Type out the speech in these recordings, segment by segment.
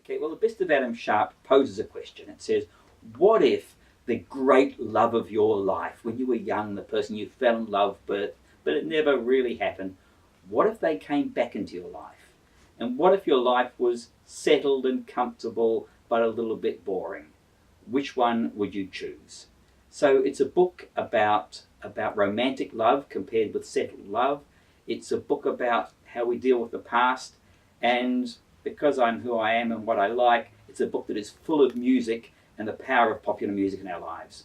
Okay, well, the best of Adam Sharp poses a question. It says, what if the great love of your life, when you were young, the person you fell in love with, but it never really happened, what if they came back into your life? And what if your life was settled and comfortable, but a little bit boring? Which one would you choose? So it's a book about romantic love compared with settled love. It's a book about how we deal with the past, and because I'm who I am and what I like, it's a book that is full of music and the power of popular music in our lives.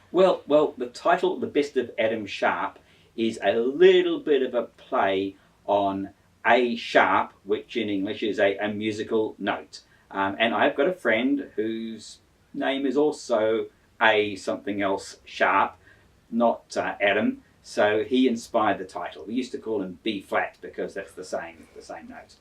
Well, the title, The Best of Adam Sharp, is a little bit of a play on A sharp, which in English is a musical note. And I've got a friend whose name is also A something else sharp, not Adam. So he inspired the title. We used to call him B flat because that's the same note.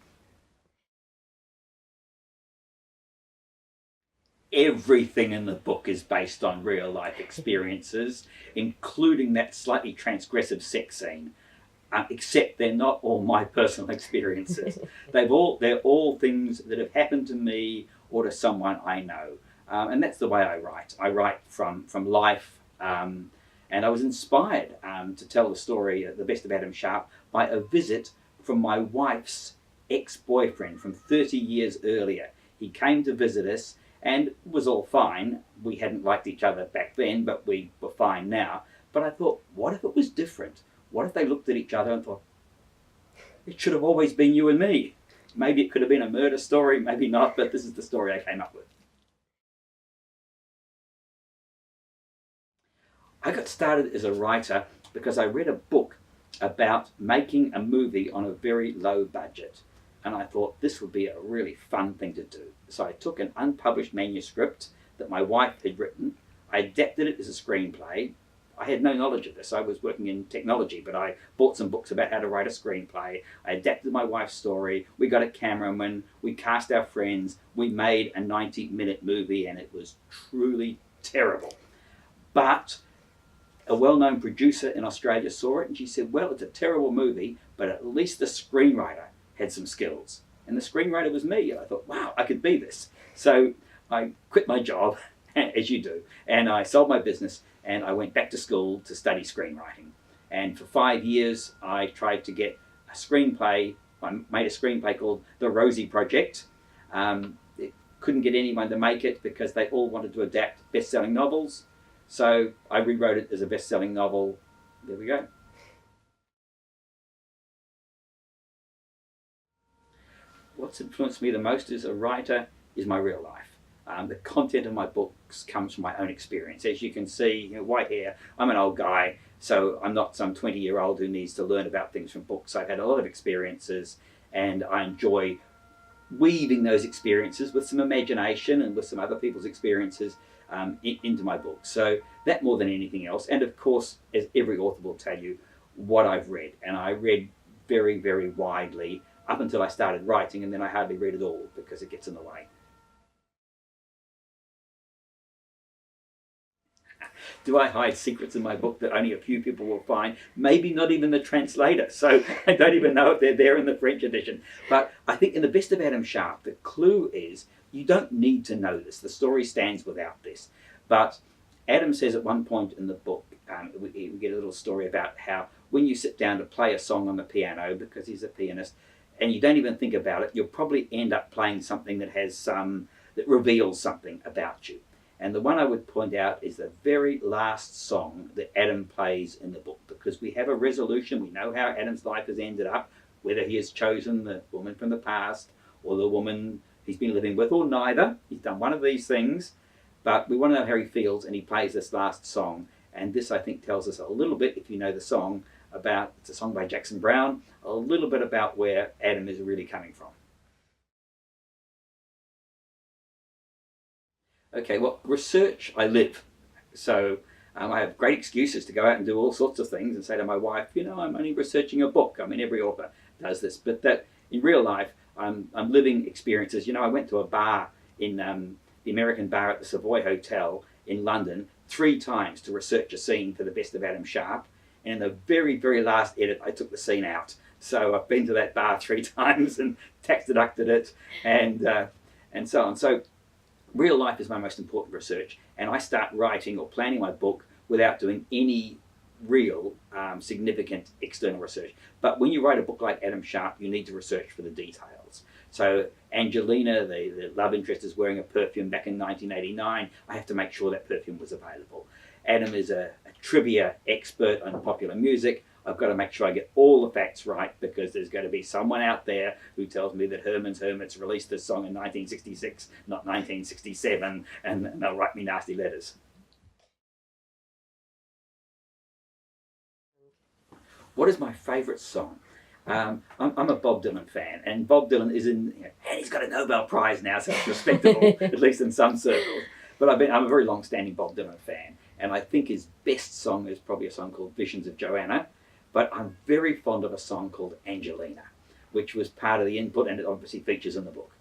Everything in the book is based on real life experiences, including that slightly transgressive sex scene. Except they're not all my personal experiences. They're all things that have happened to me or to someone I know. And that's the way I write. I write from life. And I was inspired to tell the story, The Best of Adam Sharp, by a visit from my wife's ex-boyfriend from 30 years earlier. He came to visit us, and it was all fine. We hadn't liked each other back then, but we were fine now. But I thought, what if it was different? What if they looked at each other and thought, it should have always been you and me? Maybe it could have been a murder story, maybe not, but this is the story I came up with. I got started as a writer because I read a book about making a movie on a very low budget. And I thought this would be a really fun thing to do. So I took an unpublished manuscript that my wife had written. I adapted it as a screenplay. I had no knowledge of this. I was working in technology, but I bought some books about how to write a screenplay. I adapted my wife's story. We got a cameraman. We cast our friends. We made a 90-minute movie, and it was truly terrible. But a well-known producer in Australia saw it, and she said, well, it's a terrible movie, but at least the screenwriter had some skills. And the screenwriter was me. I thought, wow, I could be this. So I quit my job, as you do, and I sold my business, and I went back to school to study screenwriting. And for 5 years, I tried to get a screenplay. I made a screenplay called The Rosie Project. It couldn't get anyone to make it because they all wanted to adapt best-selling novels. So I rewrote it as a best-selling novel. There we go. What's influenced me the most as a writer is my real life. The content of my books comes from my own experience. As you can see, white hair, I'm an old guy, so I'm not some 20-year-old who needs to learn about things from books. I've had a lot of experiences, and I enjoy weaving those experiences with some imagination and with some other people's experiences into my book. So that more than anything else. And of course, as every author will tell you, what I've read. And I read very, very widely up until I started writing, and then I hardly read at all because it gets in the way. Do I hide secrets in my book that only a few people will find? Maybe not even the translator. So I don't even know if they're there in the French edition. But I think in The Best of Adam Sharp, the clue is you don't need to know this. The story stands without this. But Adam says at one point in the book, we get a little story about how when you sit down to play a song on the piano, because he's a pianist, and you don't even think about it, you'll probably end up playing something that has that reveals something about you. And the one I would point out is the very last song that Adam plays in the book, because we have a resolution. We know how Adam's life has ended up, whether he has chosen the woman from the past or the woman he's been living with, or neither. He's done one of these things, but we want to know how he feels, and he plays this last song. And this, I think, tells us a little bit, if you know the song, about, it's a song by Jackson Browne, a little bit about where Adam is really coming from. Okay, well, research, I live. So I have great excuses to go out and do all sorts of things and say to my wife, I'm only researching a book. I mean, every author does this. But that in real life, I'm living experiences. I went to a bar in the American bar at the Savoy Hotel in London 3 times to research a scene for The Best of Adam Sharp. And in the very, very last edit, I took the scene out So I've been to that bar 3 times and tax deducted it, and so on. So real life is my most important research, and I start writing or planning my book without doing any real significant external research. But when you write a book like Adam Sharp, you need to research for the details. So Angelina, the love interest, is wearing a perfume back in 1989. I have to make sure that perfume was available. Adam is a trivia expert on popular music. I've got to make sure I get all the facts right, because there's going to be someone out there who tells me that Herman's Hermits released this song in 1966, not 1967, and they'll write me nasty letters. What is my favourite song? I'm a Bob Dylan fan, and Bob Dylan is and he's got a Nobel Prize now, so it's respectable, at least in some circles. But I'm a very long-standing Bob Dylan fan, and I think his best song is probably a song called Visions of Joanna, but I'm very fond of a song called Angelina, which was part of the input, and it obviously features in the book.